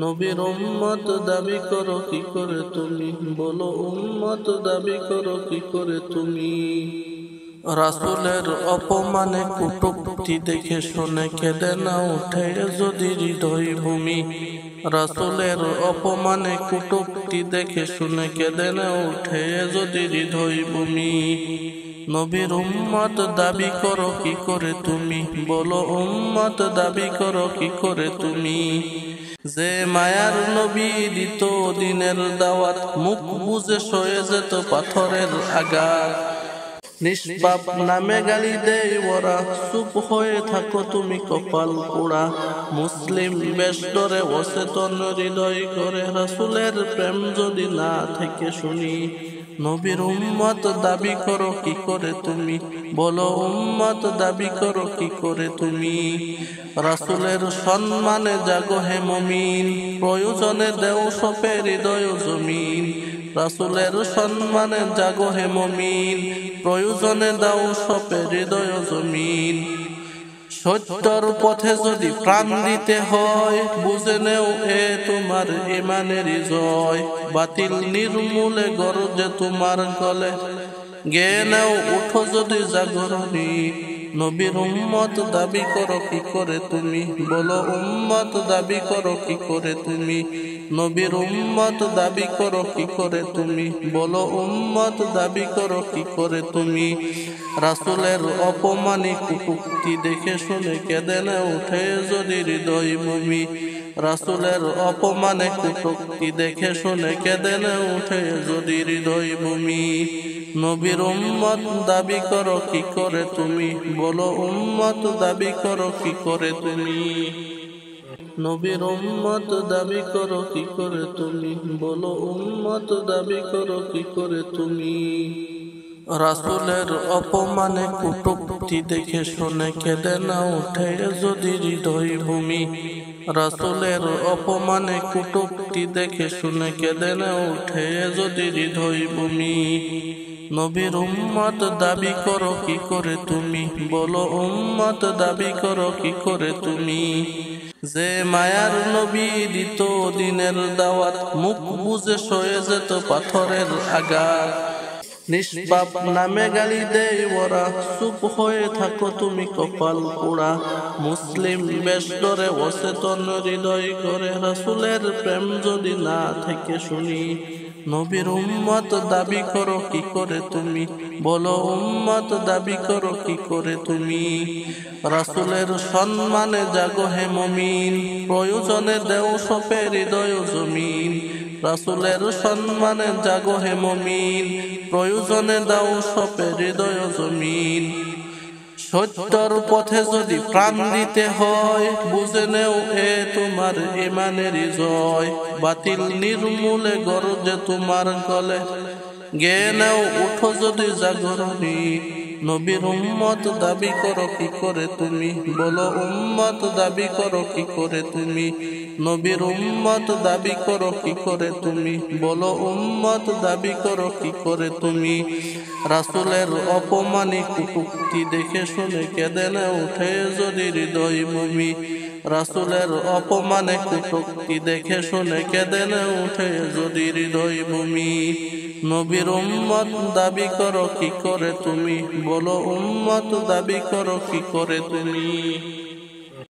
নবীর উম্মত দাবি করো কি করে তুমি, বলো উম্মত দাবি করো কি করে তুমি। রাসূলের অপমানে কটূক্তি দেখে শুনে কেঁদে না উঠে যদি হৃদয় ভূমি। রাসূলের অপমানে কটূক্তি দেখে শুনে কেঁদে না উঠে যদি হৃদয় ভূমি। নবীর উম্মত দাবি করো কি করে তুমি, বলো উম্মত দাবি করো কি করে তুমি। যে মায়ার নবী দিত দিনের দাওয়াত, মুখ বুজে সয়ে যেত পাথরের আঘাত। নিষ্পাপ নামে গালি দেয় ওরা, চুপ হয়ে থাকো তুমি কপাল পোড়া। মুসলিম বেশ ধরে অচেতন হৃদয় করে, রাসূলের প্রেম যদি না থেকে শুনি। নবীর উম্মত দাবি করো কি করে তুমি, বলো উম্মত দাবি করো কি করে তুমি। রাসূলের সম্মানে জাগো হে মুমিন, প্রয়োজনে দেও সপে হৃদয় জমিন। রাসূলের সম্মানে জাগো হে মুমিন, প্রয়োজনে দাও সপে হৃদয় জমিন। সত্যর পথে যদি প্রাণ দিতে হয়, বুঝে নেও এ তোমার ঈমানেরই জয়। বাতিল নির্মূলে গর্জে তোমার গলে, গেয়ে নাও উঠো যদি জাগরণী। নবীর উম্মত দাবি করো কি করে তুমি, বলো উম্মত দাবি করো কি করে তুমি। নবীর উম্মত দাবি করো কি করে তুমি, বলো উম্মত দাবি করো কি করে তুমি। রাসূলের অপমানে কটূক্তি দেখে শুনে কেঁদে না উঠে যদি হৃদয় ভূমি। রাসূলের অপমানে কটূক্তি দেখে শুনে কেঁদে না উঠে যদি হৃদয় ভূমি। নবীর উম্মত দাবি করো কি করে তুমি, বলো উম্মত দাবি করো কি করে তুমি। নবীর উম্মত দাবি করো কি করে তুমি, বলো উম্মত দাবি করো কি করে তুমি। রাসূলের অপমানে কটূক্তি দেখে শুনে কেঁদে না উঠে যদি হৃদয় ভূমি। রাসূলের অপমানে কটূক্তি দেখে শুনে কেঁদে না উঠে যদি হৃদয় ভূমি। নবীর উম্মত দাবি করো কি করে তুমি, বলো উম্মত দাবি করো কি করে তুমি। যে মায়ার নবী দিত দিনের দাওয়াত, মুখ বুজে সয়ে যেত পাথরের আঘাত। নিষ্পাপ নামে গালি দেয় ওরা, চুপ হয়ে থাকো তুমি কপাল পোড়া। মুসলিম বেশ ধরে অচেতন হৃদয় করে, রাসূলের প্রেম যদি না থেকে শুনি। নবীর উম্মত দাবি করো কি করে তুমি, বলো উম্মত দাবি করো কি করে তুমি। রাসূলের সম্মানে জাগো হে মুমিন, প্রয়োজনে দেও সপে হৃদয় জমিন। রাসূলের সম্মানে জাগো হে মুমিন, প্রয়োজনে দাও সপে হৃদয় জমিন। সত্যর পথে যদি প্রাণ দিতে হয়, বুঝে নেও এ তোমার ঈমানেরই জয়। বাতিল নির্মূলে গর্জে তোমার গলে, গেয়ে নাও উঠো যদি জাগরণী। নবীর উম্মত দাবি করো কি করে তুমি, বলো উম্মত দাবি করো কি করে তুমি। নবীর উম্মত দাবি করো কি করে তুমি, বলো উম্মত দাবি করো কি করে তুমি। রাসূলের অপমানে কটূক্তি দেখে শুনে কেঁদে না উঠে যদি হৃদয় ভূমি। রাসূলের অপমানে কটূক্তি দেখে শুনে কেঁদে না উঠে যদি হৃদয় ভূমি। নবীর উম্মত দাবি করো কি করে তুমি, বলো উম্মত দাবি করো কি করে তুমি।